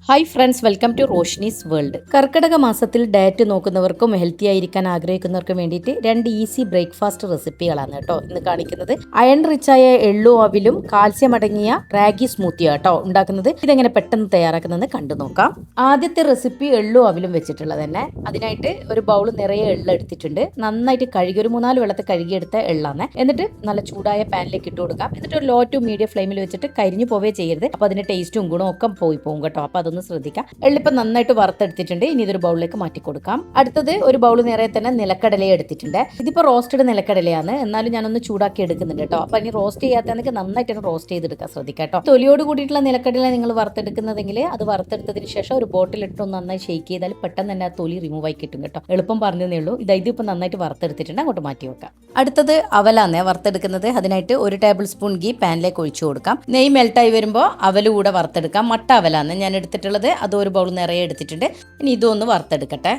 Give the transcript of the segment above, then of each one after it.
Hi friends, welcome to Roshni's world. കർക്കിടക മാസത്തിൽ diet നോക്കുന്നവർക്കും healthy ആയിരിക്കാൻ ആഗ്രഹിക്കുന്നവർക്കും വേണ്ടിയിട്ട് 2 ഈസി ബ്രേക്ക്ഫാസ്റ്റ് റെസിപ്പികളാണ് കേട്ടോ ഇന്ന് കാണിക്കുന്നത്. അയൺ റിച്ചായ എള്ളു അവിലും കാൽസ്യം അടങ്ങിയ റാഗി സ്മൂത്തിയാണ് കേട്ടോ ഉണ്ടാക്കുന്നത്. ഇതെങ്ങനെ പെട്ടെന്ന് തയ്യാറാക്കുന്നതെന്ന് കണ്ടു നോക്കാം. ആദ്യത്തെ റെസിപ്പി എള്ളു അവിലും വെച്ചിട്ടുള്ളത് തന്നെ. അതിനായിട്ട് ഒരു ബൗൾ നിറയെ എള്ള എടുത്തിട്ടുണ്ട്. നന്നായിട്ട് കഴുകി ഒരു 3-4 വെള്ളത്തിൽ കഴുകിയെടുത്ത എള്ളാണ്. എന്നിട്ട് നല്ല ചൂടായ പാനിലേക്ക് ഇട്ട് കൊടുക്കാം. എന്നിട്ട് ഒരു ലോ ടു മീഡിയം ഫ്ലെയിമിൽ വെച്ചിട്ട് കരിഞ്ഞു പോവേ ചെയ്യരുത്. അപ്പോൾ അതിന്റെ ടേസ്റ്റും ഗുണവും ഒക്കെ പോയി പോകും കേട്ടോ. അപ്പോൾ അതൊന്ന് ശ്രദ്ധിക്കാം. എള്ളിപ്പം നന്നായിട്ട് വറുത്തെടുത്തിട്ടുണ്ട്. ഇനി ഇതൊരു ബൗളിലേക്ക് മാറ്റി കൊടുക്കാം. അടുത്തത് ഒരു ബൗൾ നിറയെ തന്നെ നിലക്കടലയെ എടുത്തിട്ടുണ്ട്. ഇതിപ്പോ റോസ്റ്റഡ് നിലക്കടലയാണ്, എന്നാലും ഞാനൊന്ന് ചൂടാക്കി എടുക്കുന്നുണ്ട് കേട്ടോ. അപ്പൊ ഇനി റോസ്റ്റ് ചെയ്യാത്തതെങ്കിൽ നന്നായിട്ട് റോസ്റ്റ് ചെയ്തെടുക്കാൻ ശ്രദ്ധിക്കാം കേട്ടോ. തൊലിയോട് കൂടിയിട്ടുള്ള നിലക്കടല നിങ്ങൾ വറുത്തെടുക്കുന്നതെങ്കിൽ അത് വറുത്തെടുത്തതിന് ശേഷം ഒരു ബോട്ടിലിട്ട് ഒന്ന് നന്നായി ഷേക്ക് ചെയ്താൽ പെട്ടെന്ന് തന്നെ ആ തൊലി റിമൂവ് ആയി കിട്ടും കേട്ടോ. എളുപ്പം പറഞ്ഞതേ ഉള്ളൂ. ഇതിപ്പോ നന്നായിട്ട് വറുത്തെടുത്തിട്ടുണ്ട്, അങ്ങോട്ട് മാറ്റി വെക്കാം. അടുത്തത് അവലാന്നേ വറുത്തെടുക്കുന്നത്. അതിനായിട്ട് 1 ടേബിൾ സ്പൂൺ ഗീ പാനിലേക്ക് ഒഴിച്ചു കൊടുക്കാം. നെയ്യ് മെൽട്ടായി വരുമ്പോൾ അവല് കൂടെ വറുത്തെടുക്കാം. മട്ട അവലാന്ന് ഞാൻ എടുത്തിട്ടുള്ളത്. അത് ഒരു ബൗൾ നിറയെ എടുത്തിട്ടുണ്ട്. ഇനി ഇതൊന്ന് വറുത്തെടുക്കട്ടെ.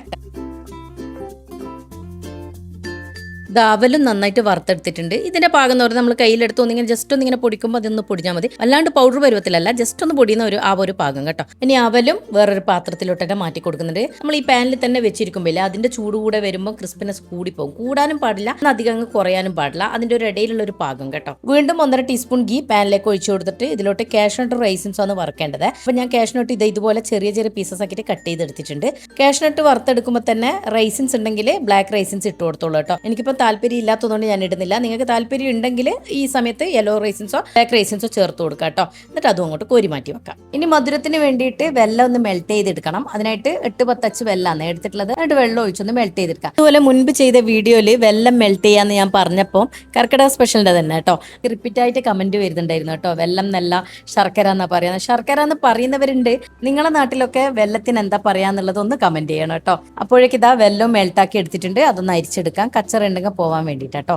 അവലും നന്നായിട്ട് വറുത്തെടുത്തിട്ടുണ്ട്. ഇതിന്റെ പാകം എന്ന് പറഞ്ഞാൽ നമ്മൾ കയ്യിലെടുത്ത് ഒന്നിങ്ങനെ ജസ്റ്റ് ഒന്നിങ്ങനെ പൊടിക്കുമ്പോൾ അതൊന്ന് പൊടിഞ്ഞാൽ മതി. അല്ലാണ്ട് പൗഡർ പരുവത്തിലല്ല, ജസ്റ്റ് ഒന്ന് പൊടിയുന്ന ഒരു പാകം കേട്ടോ. ഇനി അവലും വേറൊരു പാത്രത്തിലോട്ടൊക്കെ മാറ്റി കൊടുക്കുന്നുണ്ട്. നമ്മൾ ഈ പാനിൽ തന്നെ വെച്ചിരിക്കുമ്പോൾ അതിന്റെ ചൂട് കൂടെ വരുമ്പോൾ ക്രിസ്പിനെസ് കൂടി പോകും. കൂടാനും പാടില്ല, അധികം അങ്ങ് കുറയാനും പാടില്ല. അതിന്റെ ഒരു ഇടയിലുള്ള ഒരു പാകം കേട്ടോ. വീണ്ടും 1.5 ടീസ്പൂൺ ഗീ പാനിലേക്ക് ഒഴിച്ചു കൊടുത്തിട്ട് ഇതിലോട്ട് കാഷ്നട്ട് റൈസിൻസ് ആണ് വറുക്കേണ്ടത്. അപ്പൊ ഞാൻ കാഷ്നട്ട് ഇതുപോലെ ചെറിയ ചെറിയ പീസസ് ആക്കിയിട്ട് കട്ട് ചെയ്തെടുത്തിട്ടുണ്ട്. കാഷ്നട്ട് വറുത്തെടുക്കുമ്പോൾ തന്നെ റൈസിൻസ് ഉണ്ടെങ്കിൽ ബ്ലാക്ക് റൈസിൻസ് ഇട്ട് കൊടുത്തോളൂ കേട്ടോ. എനിക്കിപ്പോൾ താല്പര്യം ഇല്ലാത്തതുകൊണ്ട് ഞാൻ ഇടുന്നില്ല. നിങ്ങൾക്ക് താല്പര്യം ഉണ്ടെങ്കിൽ ഈ സമയത്ത് യെല്ലോ റൈസിൻസോ ബ്ലാക്ക് റൈസിൻസോ ചേർത്ത് കൊടുക്കുക കേട്ടോ. എന്നിട്ട് അതും അങ്ങോട്ട് കോരി മാറ്റി വെക്കാം. ഇനി മധുരത്തിന് വേണ്ടിയിട്ട് വെള്ളം ഒന്ന് മെൽറ്റ് ചെയ്തെടുക്കണം. അതിനായിട്ട് 8-10 വെള്ളമാണ് എടുത്തിട്ടുള്ളത്. എന്നിട്ട് വെള്ളം ഒഴിച്ചൊന്ന് മെൽറ്റ് ചെയ്തെടുക്കാം. അതുപോലെ മുൻപ് ചെയ്ത വീഡിയോയിൽ വെള്ളം മെൽറ്റ് ചെയ്യാന്ന് ഞാൻ പറഞ്ഞപ്പോൾ കർക്കിടക സ്പെഷ്യലിന്റെ തന്നെ കേട്ടോ റിപ്പീറ്റ് ആയിട്ട് കമന്റ് വരുന്നുണ്ടായിരുന്നു കേട്ടോ. വെള്ളം നല്ല ശർക്കര എന്നാ പറയുന്നത്. ശർക്കര എന്ന് പറയുന്നവരുണ്ട്. നിങ്ങളുടെ നാട്ടിലൊക്കെ വെള്ളത്തിന് എന്താ പറയാന്നുള്ളത് ഒന്ന് കമന്റ് ചെയ്യണം കേട്ടോ. അപ്പോഴേക്ക് ഇതാ വെള്ളം മെൽട്ടാക്കി എടുത്തിട്ടുണ്ട്. അതൊന്ന് അരിച്ചെടുക്കാം, കച്ചറ ഉണ്ടെങ്കിൽ പോവാൻ വേണ്ടിയിട്ടോ.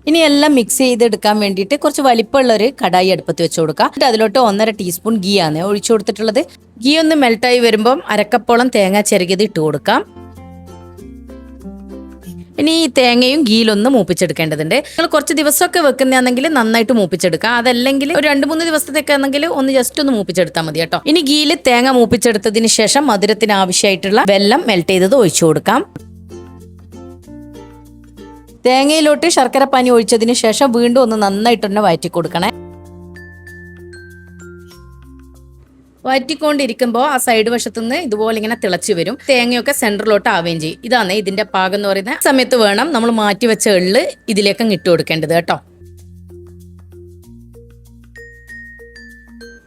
ഇനി എല്ലാം മിക്സ് ചെയ്തെടുക്കാൻ വേണ്ടിയിട്ട് കുറച്ച് വലിപ്പമുള്ള ഒരു കടായി അടുപ്പത്ത് വെച്ച് കൊടുക്കാം. അതിലോട്ട് 1.5 ടീസ്പൂൺ ഗീ ആണ് ഒഴിച്ചു കൊടുത്തിട്ടുള്ളത്. ഗീ ഒന്ന് മെൽട്ടായി വരുമ്പം അരക്കപ്പോളം തേങ്ങ ചിരകിയത് ഇട്ട് കൊടുക്കാം. ഇനി ഈ തേങ്ങയും ഗീലൊന്ന് മൂപ്പിച്ചെടുക്കേണ്ടതുണ്ട്. നിങ്ങൾ കുറച്ച് ദിവസമൊക്കെ വെക്കുന്നതാണെങ്കിൽ നന്നായിട്ട് മൂപ്പിച്ചെടുക്കാം. അതല്ലെങ്കിൽ ഒരു 2-3 ദിവസത്തേക്കാണെങ്കിൽ ഒന്ന് ജസ്റ്റ് ഒന്ന് മൂപ്പിച്ചെടുത്താൽ മതി കേട്ടോ. ഇനി ഗീല് തേങ്ങ മൂപ്പിച്ചെടുത്തതിന് ശേഷം മധുരത്തിന് ആവശ്യമായിട്ടുള്ള വെള്ളം മെൽറ്റ് ചെയ്തത് ഒഴിച്ചു കൊടുക്കാം. തേങ്ങയിലോട്ട് ശർക്കര പാനി ഒഴിച്ചതിന് ശേഷം വീണ്ടും ഒന്ന് നന്നായിട്ടൊന്ന് വഴറ്റി കൊടുക്കണേ. വഴറ്റിക്കൊണ്ടിരിക്കുമ്പോൾ ആ സൈഡ് വശത്തുനിന്ന് ഇതുപോലെ ഇങ്ങനെ തിളച്ചു വരും. തേങ്ങയൊക്കെ സെന്ററിലോട്ട് ആവുകയും ചെയ്യും. ഇതാണ് ഇതിന്റെ പാകം എന്ന് പറയുന്ന സമയത്ത് വേണം നമ്മൾ മാറ്റി വെച്ച എള്ള് ഇതിലേക്ക് ഇട്ട് കൊടുക്കേണ്ടത് കേട്ടോ.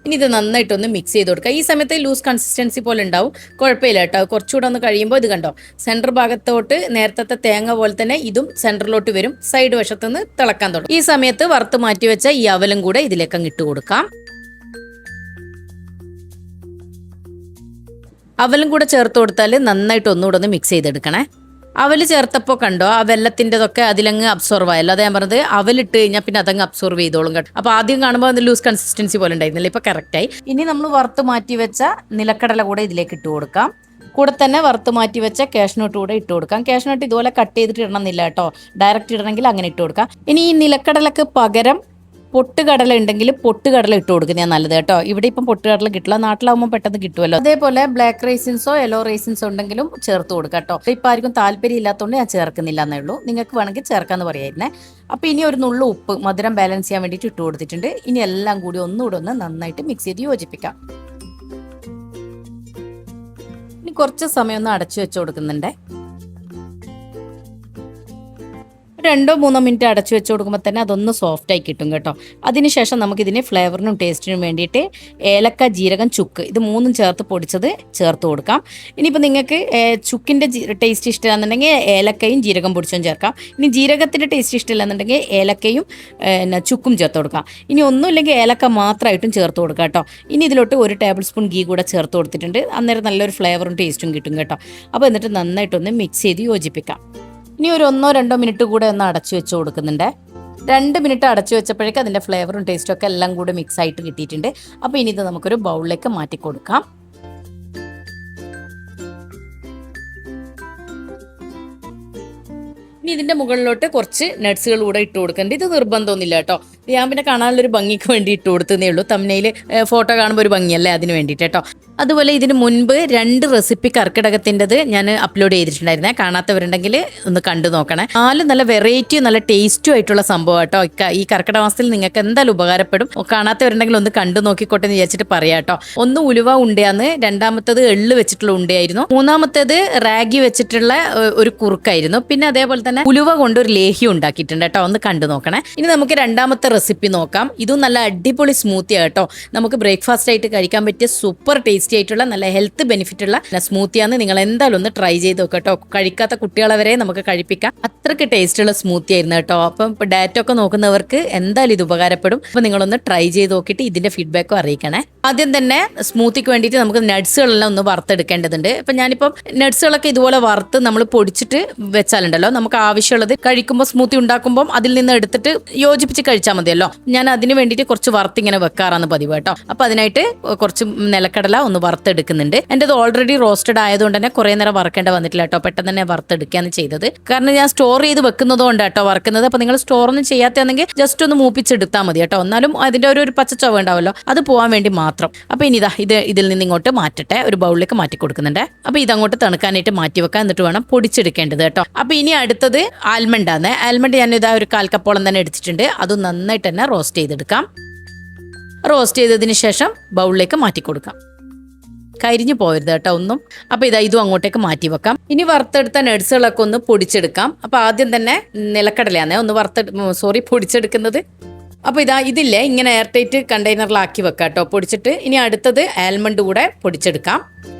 ഇനി ഇത് നന്നായിട്ടൊന്ന് മിക്സ് ചെയ്ത് കൊടുക്കുക. ഈ സമയത്ത് ലൂസ് കൺസിസ്റ്റൻസി പോലെ ഉണ്ടാവും, കുഴപ്പമില്ല കേട്ടോ. കുറച്ചുകൂടെ ഒന്ന് കഴിയുമ്പോൾ ഇത് കണ്ടോ, സെൻറ്റർ ഭാഗത്തോട്ട് നേരത്തെ തേങ്ങ പോലെ തന്നെ ഇതും സെൻറ്ററിലോട്ട് വരും. സൈഡ് വശത്തുനിന്ന് തിളക്കാൻ തുടങ്ങും. ഈ സമയത്ത് വറുത്ത് മാറ്റി വെച്ച ഈ അവലും കൂടെ ഇതിലേക്ക് ഇട്ട് കൊടുക്കാം. അവലും കൂടെ ചേർത്ത് കൊടുത്താൽ നന്നായിട്ട് ഒന്നുകൂടെ ഒന്ന് മിക്സ് ചെയ്തെടുക്കണേ. അവല് ചേർത്തപ്പോൾ കണ്ടോ ആ വെള്ളത്തിൻ്റെതൊക്കെ അതിലങ്ങ് അബ്സോർവ് ആയല്ലോ. അത് ഞാൻ പറഞ്ഞത് അവലിട്ട് കഴിഞ്ഞാൽ പിന്നെ അതങ്ങ് അബ്സോർവ് ചെയ്തോളും കേട്ടോ. അപ്പോൾ ആദ്യം കാണുമ്പോൾ അത് ലൂസ് കൺസിസ്റ്റൻസി പോലെ ഉണ്ടായിരുന്നില്ല, ഇപ്പോൾ കറക്റ്റായി. ഇനി നമ്മൾ വറുത്ത് മാറ്റി വെച്ച നിലക്കടല കൂടെ ഇതിലേക്ക് ഇട്ട് കൊടുക്കാം. കൂടെ തന്നെ വറുത്ത് മാറ്റി വെച്ച കാഷ്നട്ട് കൂടെ ഇട്ട് കൊടുക്കാം. കാഷ്നട്ട് ഇതുപോലെ കട്ട് ചെയ്തിട്ട് ഇടണമെന്നില്ല കേട്ടോ, ഡയറക്റ്റ് ഇടണമെങ്കിൽ അങ്ങനെ ഇട്ട് കൊടുക്കാം. ഇനി ഈ നിലക്കടലക്ക് പകരം പൊട്ടുകടല ഉണ്ടെങ്കിൽ പൊട്ടുകടല ഇട്ട് കൊടുക്കുന്നതാണ് നല്ലത് കേട്ടോ. ഇവിടെ ഇപ്പം പൊട്ടുകടല കിട്ടില്ല, നാട്ടിലാവുമ്പോൾ പെട്ടെന്ന് കിട്ടുമല്ലോ. അതേപോലെ ബ്ലാക്ക് റൈസിൻസോ യെല്ലോ റൈസിൻസോ ഉണ്ടെങ്കിലും ചേർത്ത് കൊടുക്കാം കേട്ടോ. ഇപ്പം ആർക്കും താല്പര്യം ഇല്ലാത്തതുകൊണ്ട് ഞാൻ ചേർക്കുന്നില്ല എന്നേ ഉള്ളൂ. നിങ്ങൾക്ക് വേണമെങ്കിൽ ചേർക്കാമെന്ന് പറയായിരുന്നേ. അപ്പം ഇനി ഒരു നുള്ളു ഉപ്പ് മധുരം ബാലൻസ് ചെയ്യാൻ വേണ്ടിയിട്ട് ഇട്ട് കൊടുത്തിട്ടുണ്ട്. ഇനി എല്ലാം കൂടി ഒന്നുകൂടെ ഒന്ന് നന്നായിട്ട് മിക്സ് ചെയ്ത് യോജിപ്പിക്കാം. ഇനി കുറച്ച് സമയം ഒന്ന് അടച്ചു വെച്ച് കൊടുക്കുന്നുണ്ട്. 2-3 മിനിറ്റ് അടച്ചു വെച്ച് കൊടുക്കുമ്പോൾ തന്നെ അതൊന്ന് സോഫ്റ്റായി കിട്ടും കേട്ടോ. അതിനുശേഷം നമുക്കിതിന് ഫ്ലേവറിനും ടേസ്റ്റിനും വേണ്ടിയിട്ട് ഏലക്ക, ജീരകം, ചുക്ക് ഇത് 3 ചേർത്ത് പൊടിച്ചത് ചേർത്ത് കൊടുക്കാം. ഇനിയിപ്പോൾ നിങ്ങൾക്ക് ചുക്കിൻ്റെ ടേസ്റ്റ് ഇഷ്ടമാണെന്നുണ്ടെങ്കിൽ ഏലക്കയും ജീരകം പൊടിച്ചും ചേർക്കാം. ഇനി ജീരകത്തിൻ്റെ ടേസ്റ്റ് ഇഷ്ടമില്ലെന്നുണ്ടെങ്കിൽ ഏലക്കയും ചുക്കും ചേർത്ത് കൊടുക്കാം. ഇനി ഒന്നുമില്ലെങ്കിൽ ഏലക്ക മാത്രമായിട്ടും ചേർത്ത് കൊടുക്കാം കേട്ടോ. ഇനി ഇതിലോട്ട് 1 ടേബിൾ സ്പൂൺ ഗീ കൂടെ ചേർത്ത് കൊടുത്തിട്ടുണ്ട്. അന്നേരം നല്ലൊരു ഫ്ലേവറും ടേസ്റ്റും കിട്ടും കേട്ടോ. അപ്പോൾ എന്നിട്ട് നന്നായിട്ടൊന്ന് മിക്സ് ചെയ്ത് യോജിപ്പിക്കാം. ഇനി ഒരു 1-2 മിനിറ്റ് കൂടെ ഒന്ന് അടച്ചു വെച്ച് കൊടുക്കുന്നുണ്ട്. 2 മിനിറ്റ് അടച്ചു വെച്ചപ്പോഴേക്കും അതിൻ്റെ ഫ്ലേവറും ടേസ്റ്റും ഒക്കെ എല്ലാം കൂടെ മിക്സ് ആയിട്ട് കിട്ടിയിട്ടുണ്ട്. അപ്പോൾ ഇനി ഇത് നമുക്കൊരു ബൗളിലേക്ക് മാറ്റി കൊടുക്കാം. ഇനി ഇതിന്റെ മുകളിലോട്ട് കുറച്ച് നട്ട്സുകൾ കൂടെ ഇട്ട് കൊടുക്കേണ്ടത്. ഇത് നിർബന്ധമൊന്നുമില്ല കേട്ടോ. ഞാൻ പിന്നെ കാണാനുള്ളൊരു ഭംഗിക്ക് വേണ്ടി ഇട്ട് കൊടുത്തതേ ഉള്ളൂ. തംബ്നെയിൽ ഫോട്ടോ കാണുമ്പോൾ ഒരു ഭംഗിയല്ലേ, അതിന് വേണ്ടിയിട്ട് കേട്ടോ. അതുപോലെ ഇതിന് മുൻപ് 2 റെസിപ്പി കർക്കിടകത്തിൻ്റെത് ഞാൻ അപ്ലോഡ് ചെയ്തിട്ടുണ്ടായിരുന്നേ. കാണാത്തവരുണ്ടെങ്കിൽ ഒന്ന് കണ്ടു നോക്കണേ. 4 നല്ല വെറൈറ്റിയും നല്ല ടേസ്റ്റും ആയിട്ടുള്ള സംഭവം കേട്ടോ. ഈ കർക്കിടക മാസത്തിൽ നിങ്ങൾക്ക് എന്തായാലും ഉപകാരപ്പെടും. കാണാത്തവരുണ്ടെങ്കിൽ ഒന്ന് കണ്ടു നോക്കിക്കോട്ടെ എന്ന് വിചാരിച്ചിട്ട് പറയാം കേട്ടോ. ഒന്ന് ഉലുവ ഉണ്ടയാന്ന്, രണ്ടാമത്തത് എള്ള് വെച്ചിട്ടുള്ള ഉണ്ടയായിരുന്നു, മൂന്നാമത്തേത് റാഗി വെച്ചിട്ടുള്ള ഒരു കുറുക്കായിരുന്നു, പിന്നെ അതേപോലെ തന്നെ ഉലുവ കൊണ്ട് ഒരു ലേഹ്യം ഉണ്ടാക്കിയിട്ടുണ്ട് കേട്ടോ. ഒന്ന് കണ്ടു നോക്കണേ. ഇനി നമുക്ക് രണ്ടാമത്തെ റെസിപ്പി നോക്കാം. ഇതും നല്ല അടിപൊളി സ്മൂത്തിയാണ് കേട്ടോ. നമുക്ക് ബ്രേക്ക്ഫാസ്റ്റ് ആയിട്ട് കഴിക്കാൻ പറ്റിയ സൂപ്പർ ടേസ്റ്റി ആയിട്ടുള്ള നല്ല ഹെൽത്ത് ബെനിഫിറ്റ് ഉള്ള സ്മൂത്തിയാണ്. നിങ്ങൾ എന്തായാലും ഒന്ന് ട്രൈ ചെയ്ത് നോക്കുക കേട്ടോ. കഴിക്കാത്ത കുട്ടികളെ വരെ നമുക്ക് കഴിപ്പിക്കാം. അത്രയ്ക്ക് ടേസ്റ്റുള്ള സ്മൂത്തി ആയിരുന്നു കേട്ടോ. അപ്പം ഡയറ്റ് ഒക്കെ നോക്കുന്നവർക്ക് എന്തായാലും ഇത് ഉപകാരപ്പെടും. അപ്പം നിങ്ങളൊന്ന് ട്രൈ ചെയ്ത് നോക്കിയിട്ട് ഇതിന്റെ ഫീഡ്ബാക്കും അറിയിക്കണേ. ആദ്യം തന്നെ സ്മൂത്തിക്ക് വേണ്ടിയിട്ട് നമുക്ക് നട്ട്സുകളെല്ലാം ഒന്ന് വറുത്തെടുക്കേണ്ടതുണ്ട്. അപ്പം ഞാനിപ്പം നട്ട്സുകളൊക്കെ ഇതുപോലെ വറുത്ത് നമ്മൾ പൊടിച്ചിട്ട് വെച്ചാലുണ്ടല്ലോ, നമുക്ക് ആവശ്യമുള്ളത് കഴിക്കുമ്പോൾ സ്മൂത്തി ഉണ്ടാക്കുമ്പോൾ അതിൽ നിന്ന് എടുത്തിട്ട് യോജിപ്പിച്ച് കഴിച്ചാൽ മതിയല്ലോ. ഞാൻ അതിന് വേണ്ടിയിട്ട് കുറച്ച് വറുത്ത് ഇങ്ങനെ വെക്കാറാണ് പതിവ് കേട്ടോ. അപ്പം അതിനായിട്ട് കുറച്ച് നിലക്കടല ഒന്ന് വറുത്തെടുക്കുന്നുണ്ട്. എൻ്റെ അത് ഓൾറെഡി റോസ്റ്റഡ് ആയതുകൊണ്ട് തന്നെ കുറേ നേരം വറുക്കേണ്ട വന്നിട്ടില്ല കേട്ടോ. പെട്ടെന്ന് തന്നെ വറുത്തെടുക്കുകയാണ് ചെയ്തത്. കാരണം ഞാൻ സ്റ്റോർ ചെയ്ത് വെക്കുന്നതുകൊണ്ട് കേട്ടോ വറുക്കുന്നത്. അപ്പം നിങ്ങൾ സ്റ്റോറൊന്നും ചെയ്യാത്തതാണെങ്കിൽ ജസ്റ്റ് ഒന്ന് മൂപ്പിച്ചെടുത്താൽ മതി കേട്ടോ. എന്നാലും അതിൻ്റെ ഒരു പച്ച ചുവ ഉണ്ടാവുമല്ലോ, അത് പോകാൻ വേണ്ടി മാത്രം. അപ്പം ഇനി ഇതിൽ നിന്ന് ഇങ്ങോട്ട് മാറ്റട്ടെ, ഒരു ബൗളിലേക്ക് മാറ്റി കൊടുക്കുന്നുണ്ട്. അപ്പം ഇതങ്ങോട്ട് തണുക്കാനായിട്ട് മാറ്റി വെക്കാൻ, എന്നിട്ട് വേണം പൊടിച്ചെടുക്കേണ്ടത് കേട്ടോ. അപ്പം ഇനി അടുത്തത് ആൽമണ്ട് ആണ്. ആൽമണ്ട് ഞാൻ ഇതാ ഒരു 1/4 കപ്പോളം തന്നെ എടുത്തിട്ടുണ്ട്. അത് നന്നായിട്ട് തന്നെ റോസ്റ്റ് ചെയ്തെടുക്കാം. റോസ്റ്റ് ചെയ്തതിന് ശേഷം ബൗളിലേക്ക് മാറ്റി കൊടുക്കാം. കരിഞ്ഞു പോകരുത് കേട്ടോ ഒന്നും. അപ്പോൾ ഇതും അങ്ങോട്ടേക്ക് മാറ്റി വെക്കാം. ഇനി വറുത്തെടുത്ത നട്ട്സുകളൊക്കെ ഒന്ന് പൊടിച്ചെടുക്കാം. അപ്പോൾ ആദ്യം തന്നെ നിലക്കടലയാണ് ഒന്ന് പൊടിച്ചെടുക്കുന്നത്. അപ്പോൾ ഇതില്ലേ ഇങ്ങനെ എയർ ടൈറ്റ് കണ്ടെയ്നറിലാക്കി വെക്കാം കേട്ടോ പൊടിച്ചിട്ട്. ഇനി അടുത്തത് ആൽമണ്ട് കൂടെ പൊടിച്ചെടുക്കാം.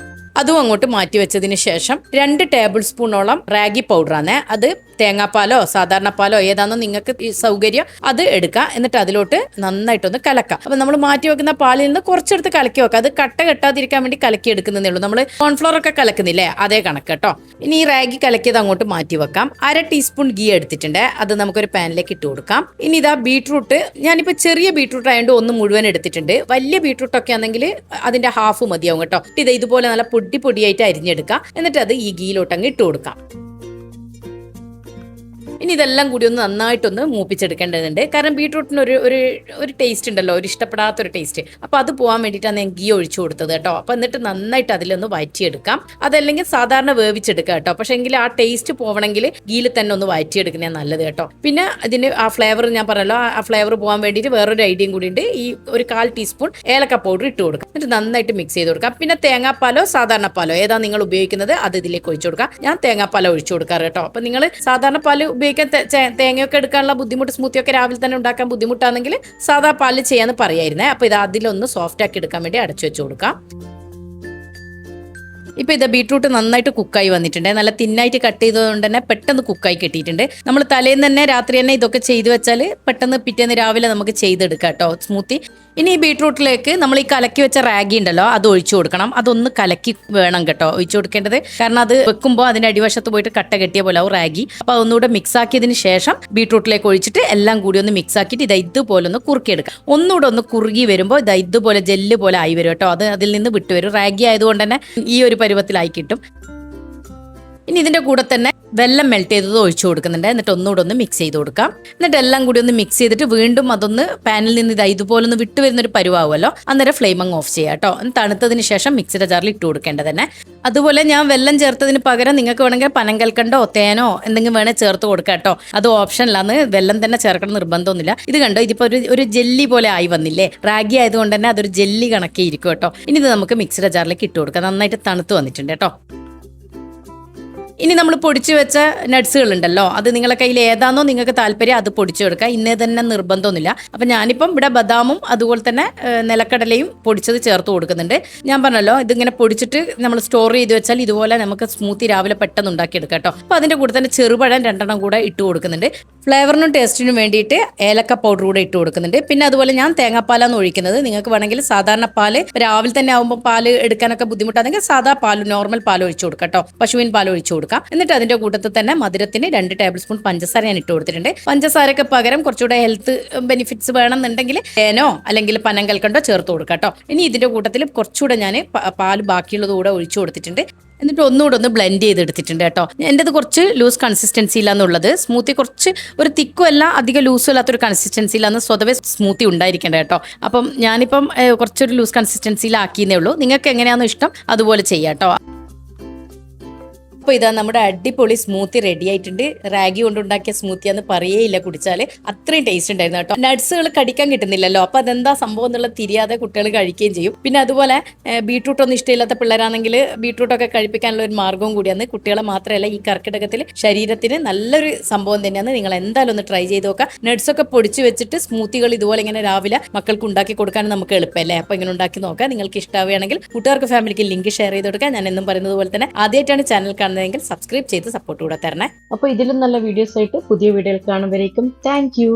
അതും അങ്ങോട്ട് മാറ്റി വെച്ചതിന് ശേഷം 2 ടേബിൾ സ്പൂണോളം റാഗി പൗഡറാണ്. അത് തേങ്ങാപ്പാലോ സാധാരണ പാലോ ഏതാണോ നിങ്ങൾക്ക് ഈ സൗകര്യം അത് എടുക്കുക. എന്നിട്ട് അതിലോട്ട് നന്നായിട്ടൊന്ന് കലക്കാം. അപ്പം നമ്മൾ മാറ്റി വെക്കുന്ന പാലിൽ നിന്ന് കുറച്ചെടുത്ത് കലക്കി വെക്കാം. അത് കട്ട കെട്ടാതിരിക്കാൻ വേണ്ടി കലക്കി എടുക്കുന്നതേ ഉള്ളൂ. നമ്മൾ കോൺഫ്ലോർ ഒക്കെ കലക്കുന്നില്ലേ, അതേ കണക്ക് കേട്ടോ. ഇനി ഈ റാഗി കലക്കിയത് അങ്ങോട്ട് മാറ്റി വെക്കാം. 1/2 ടീസ്പൂൺ ഗീ എടുത്തിട്ടുണ്ട്. അത് നമുക്കൊരു പാനിലേക്ക് ഇട്ട് കൊടുക്കാം. ഇനി ബീട്രൂട്ട്, ഞാനിപ്പോൾ ചെറിയ ബീട്രൂട്ട് ആയതുകൊണ്ട് ഒന്ന് മുഴുവൻ എടുത്തിട്ടുണ്ട്. വലിയ ബീട്രൂട്ടൊക്കെ ആണെങ്കിൽ അതിന്റെ ഹാഫ് മതിയാവും കേട്ടോ. ഇതുപോലെ നല്ല പൊടിയായിട്ട് അരിഞ്ഞെടുക്കാം. എന്നിട്ട് അത് ഈ ഗീയിലോട്ട് അങ്ങ് ഇട്ട് കൊടുക്കാം. ഇനി ഇതെല്ലാം കൂടി ഒന്ന് നന്നായിട്ടൊന്ന് മൂപ്പിച്ചെടുക്കേണ്ടതുണ്ട്. കാരണം ബീട്രൂട്ടിന് ഒരു ടേസ്റ്റ് ഉണ്ടല്ലോ, ഒരു ഇഷ്ടപ്പെടാത്തൊരു ടേസ്റ്റ്. അപ്പോൾ അത് പോകാൻ വേണ്ടിയിട്ടാണ് ഞാൻ ഗീ ഒഴിച്ചു കൊടുത്തത് കേട്ടോ. അപ്പോൾ എന്നിട്ട് നന്നായിട്ട് അതിലൊന്ന് വഴറ്റിയെടുക്കാം. അതല്ലെങ്കിൽ സാധാരണ വേവിച്ചെടുക്കാം കേട്ടോ. പക്ഷേ എങ്കിൽ ആ ടേസ്റ്റ് പോകണമെങ്കിൽ ഗീയിൽ തന്നെ ഒന്ന് വഴറ്റിയെടുക്കുന്നതാണ് നല്ലത് കേട്ടോ. പിന്നെ ഇതിന് ആ ഫ്ലേവർ ഞാൻ പറഞ്ഞല്ലോ, ആ ഫ്ലേവർ പോകാൻ വേണ്ടിയിട്ട് വേറൊരു ഐഡിയയും കൂടി ഉണ്ട്. ഈ ഒരു 1/4 ടീസ്പൂൺ ഏലക്ക പൗഡർ ഇട്ട് കൊടുക്കാം. എന്നിട്ട് നന്നായിട്ട് മിക്സ് ചെയ്ത് കൊടുക്കാം. പിന്നെ തേങ്ങാപ്പാലോ സാധാരണ പാലോ ഏതാ നിങ്ങൾ ഉപയോഗിക്കുന്നത് അത് ഇതിലേക്ക് ഒഴിച്ചു കൊടുക്കാം. ഞാൻ തേങ്ങാപ്പാലോ ഒഴിച്ചു കൊടുക്കാറ് കേട്ടോ. അപ്പോൾ നിങ്ങൾ സാധാരണ പാല് തേങ്ങയൊക്കെ എടുക്കാനുള്ള ബുദ്ധിമുട്ട്, സ്മൂത്തിയൊക്കെ രാവിലെ തന്നെ ഉണ്ടാക്കാൻ ബുദ്ധിമുട്ടാണെങ്കിൽ സാധാ പാലിൽ ചെയ്യാന്ന് പറയായിരുന്നേ. അപ്പോൾ അതിലൊന്ന് സോഫ്റ്റ് ആക്കി എടുക്കാൻ വേണ്ടി അടച്ചു വെച്ച് കൊടുക്കാം. ഇപ്പോൾ ബീട്രൂട്ട് നന്നായിട്ട് കുക്കായി വന്നിട്ടുണ്ട്. നല്ല തിന്നായിട്ട് കട്ട് ചെയ്തതുകൊണ്ട് തന്നെ പെട്ടെന്ന് കുക്കായി കിട്ടിയിട്ടുണ്ട്. നമ്മൾ തലേന്ന് തന്നെ രാത്രി തന്നെ ഇതൊക്കെ ചെയ്തു വെച്ചാൽ പെട്ടെന്ന് പിറ്റേന്ന് രാവിലെ നമുക്ക് ചെയ്തെടുക്കാം കേട്ടോ സ്മൂത്തി. ഇനി ഈ ബീട്രൂട്ടിലേക്ക് നമ്മൾ ഈ കലക്കി വെച്ച റാഗി ഉണ്ടല്ലോ അത് ഒഴിച്ചു കൊടുക്കണം. അതൊന്ന് കലക്കി വേണം കേട്ടോ ഒഴിച്ചു കൊടുക്കേണ്ടത്. കാരണം അത് വെക്കുമ്പോൾ അതിന്റെ അടിവശത്ത് പോയിട്ട് കട്ട കെട്ടിയ പോലെ ആവും റാഗി. അപ്പോൾ അതൊന്നുകൂടെ മിക്സ് ആക്കിയതിന് ശേഷം ബീട്രൂട്ടിലേക്ക് ഒഴിച്ചിട്ട് എല്ലാം കൂടി ഒന്ന് മിക്സ് ആക്കിയിട്ട് ഇതുപോലെ ഒന്ന് കുറുക്കിയെടുക്കാം. ഒന്നുകൂടെ ഒന്ന് കുറുകി വരുമ്പോൾ ഇതുപോലെ ജെല്ല് പോലെ ആയി വരും കേട്ടോ. അതിൽ നിന്ന് വിട്ടുവരും. റാഗി ആയതുകൊണ്ട് തന്നെ ഈ ഒരു പരുവത്തിലായി കിട്ടും. ഇനി ഇതിന്റെ കൂടെ തന്നെ വെള്ളം മെൽറ്റ് ചെയ്തത് ഒഴിച്ചു കൊടുക്കുന്നുണ്ട്. എന്നിട്ട് ഒന്നുകൂടെ ഒന്ന് മിക്സ് ചെയ്ത് കൊടുക്കാം. എന്നിട്ട് എല്ലാം കൂടി ഒന്ന് മിക്സ് ചെയ്തിട്ട് വീണ്ടും അതൊന്ന് പാനിൽ നിന്ന് ഇതുപോലെ ഒന്ന് വിട്ടു വരുന്നൊരു പരുവാകുമല്ലോ, അന്നേരം ഫ്ലെയിം അങ്ങ് ഓഫ് ചെയ്യാം കേട്ടോ. തണുത്തതിന് ശേഷം മിക്സിയുടെ ജാറിൽ ഇട്ട് കൊടുക്കേണ്ടത് തന്നെ. അതുപോലെ ഞാൻ വെള്ളം ചേർത്തതിന് പകരം നിങ്ങൾക്ക് വേണമെങ്കിൽ പനങ്കൽക്കണ്ടോ തേനോ എന്തെങ്കിലും വേണേൽ ചേർത്ത് കൊടുക്കാം കേട്ടോ. അത് ഓപ്ഷനിലാണ്, വെള്ളം തന്നെ ചേർക്കണം നിർബന്ധമൊന്നുമില്ല. ഇത് കണ്ടോ, ഇതിപ്പോൾ ഒരു ജെല്ലി പോലെ ആയി വന്നില്ലേ. റാഗി ആയതുകൊണ്ട് തന്നെ അതൊരു ജെല്ലി കണക്കേ ഇരിക്കും കേട്ടോ. ഇനി ഇത് നമുക്ക് മിക്സിയുടെ ജാറിലേക്ക് ഇട്ട് കൊടുക്കാം. നന്നായിട്ട് തണുത്ത് വന്നിട്ടുണ്ട് കേട്ടോ. ഇനി നമ്മൾ പൊടിച്ചു വെച്ച നട്ട്സുകൾ ഉണ്ടല്ലോ, അത് നിങ്ങളുടെ കയ്യിൽ ഏതാണോ നിങ്ങൾക്ക് താല്പര്യം അത് പൊടിച്ചു കൊടുക്കുക. ഇന്നേ തന്നെ നിർബന്ധമൊന്നുമില്ല. അപ്പം ഞാനിപ്പം ഇവിടെ ബദാമും അതുപോലെ തന്നെ നിലക്കടലയും പൊടിച്ചത് ചേർത്ത് കൊടുക്കുന്നുണ്ട്. ഞാൻ പറഞ്ഞല്ലോ ഇതിങ്ങനെ പൊടിച്ചിട്ട് നമ്മൾ സ്റ്റോർ ചെയ്ത് വെച്ചാൽ ഇതുപോലെ നമുക്ക് സ്മൂത്തി രാവിലെ പെട്ടെന്ന് ഉണ്ടാക്കിയെടുക്കാം കേട്ടോ. അപ്പോൾ അതിൻ്റെ കൂടെ തന്നെ ചെറുപഴം 2 കൂടെ ഇട്ട് കൊടുക്കുന്നുണ്ട്. ഫ്ലേവറിനും ടേസ്റ്റിനും വേണ്ടിയിട്ട് ഏലക്ക പൗഡർ കൂടെ ഇട്ട് കൊടുക്കുന്നുണ്ട്. പിന്നെ അതുപോലെ ഞാൻ തേങ്ങാപ്പാലാണ് ഒഴിക്കുന്നത്. നിങ്ങൾക്ക് വേണമെങ്കിൽ സാധാരണ പാല് രാവിലെ തന്നെ ആകുമ്പോൾ പാല് എടുക്കാനൊക്കെ ബുദ്ധിമുട്ടാണെങ്കിൽ സാധാ പാല് നോർമൽ പാൽ ഒഴിച്ചു കൊടുക്കാം കേട്ടോ. പശുവിൻ പാൽ ഒഴിച്ചു കൊടുക്കാം. എന്നിട്ട് അതിന്റെ കൂട്ടത്തിൽ തന്നെ മധുരത്തിന് 2 ടേബിൾ സ്പൂൺ പഞ്ചസാര ഞാൻ ഇട്ട് കൊടുത്തിട്ടുണ്ട്. പഞ്ചസാരക്ക് പകരം കുറച്ചുകൂടെ ഹെൽത്ത് ബെനിഫിറ്റ്സ് വേണമെന്നുണ്ടെങ്കിൽ തേനോ അല്ലെങ്കിൽ പനങ്കൽക്കണ്ടോ ചേർത്ത് കൊടുക്കാം കേട്ടോ. ഇനി ഇതിന്റെ കൂട്ടത്തിൽ കുറച്ചുകൂടെ ഞാൻ പാല് ബാക്കിയുള്ളത് കൂടെ ഒഴിച്ചു കൊടുത്തിട്ടുണ്ട്. എന്നിട്ട് ഒന്നുകൂടെ ഒന്ന് ബ്ലെൻഡ് ചെയ്തെടുത്തിട്ടുണ്ട് കേട്ടോ. എൻ്റെത് കുറച്ച് ലൂസ് കൺസിസ്റ്റൻസിയിലാന്നുള്ളത്. സ്മൂത്തി കുറച്ച് ഒരു തിക്കും അല്ല അധികം ലൂസും അല്ലാത്തൊരു കൺസിസ്റ്റൻസിയിലാന്ന് സ്വതവേ സ്മൂത്തി ഉണ്ടായിരിക്കേണ്ടത് കേട്ടോ. അപ്പം ഞാനിപ്പം കുറച്ചൊരു ലൂസ് കൺസിസ്റ്റൻസിയിലാക്കിയെന്നേ ഉള്ളൂ. നിങ്ങൾക്ക് എങ്ങനെയാണോ ഇഷ്ടം അതുപോലെ ചെയ്യാം കേട്ടോ. അപ്പോൾ ഇതാ നമ്മുടെ അടിപൊളി സ്മൂത്തി റെഡി ആയിട്ടുണ്ട്. റാഗി കൊണ്ടുണ്ടാക്കിയ സ്മൂത്തിയാന്ന് പറയേയില്ല, കുടിച്ചാൽ അത്രയും ടേസ്റ്റ് ഉണ്ടായിരുന്നു കേട്ടോ. നട്ട്സുകൾ കടിക്കാൻ കിട്ടുന്നില്ലല്ലോ, അപ്പോൾ അതെന്താ സംഭവം എന്നുള്ളത് തിരിയാതെ കുട്ടികൾ കഴിക്കുകയും ചെയ്യും. പിന്നെ അതുപോലെ ബീട്രൂട്ടൊന്നും ഇഷ്ടമില്ലാത്ത പിള്ളേരാണെങ്കിൽ ബീട്രൂട്ടൊക്കെ കഴിപ്പിക്കാനുള്ള ഒരു മാർഗ്ഗവും കൂടിയാണ്. കുട്ടികളെ മാത്രമല്ല, ഈ കർക്കിടകത്തിൽ ശരീരത്തിന് നല്ലൊരു സംഭവം തന്നെയാണ്. നിങ്ങൾ എന്തായാലും ഒന്ന് ട്രൈ ചെയ്ത് നോക്കുക. നട്ട്സൊക്കെ പൊടിച്ച് വെച്ചിട്ട് സ്മൂത്തികൾ ഇതുപോലെ ഇങ്ങനെ രാവിലെ മക്കൾക്ക് ഉണ്ടാക്കി കൊടുക്കാൻ നമുക്ക് എളുപ്പമല്ലേ. അപ്പോൾ ഇങ്ങനെ ഉണ്ടാക്കി നോക്കുക. നിങ്ങൾക്ക് ഇഷ്ടമാവുകയാണെങ്കിൽ കൂട്ടുകാർക്ക് ഫാമിലിക്ക് ലിങ്ക് ഷെയർ ചെയ്ത് കൊടുക്കുക. ഞാൻ എന്നും പറയുന്നത് പോലെ തന്നെ ആദ്യമായിട്ടാണ് ചാനൽ കാണുന്നതെങ്കിൽ സബ്സ്ക്രൈബ് ചെയ്ത് സപ്പോർട്ട് കൂടെ തരണേ. അപ്പോൾ ഇതിലും നല്ല വീഡിയോസ് ആയിട്ട് പുതിയ വീഡിയോയിൽ കാണുമ്പോഴേക്കും താങ്ക് യു.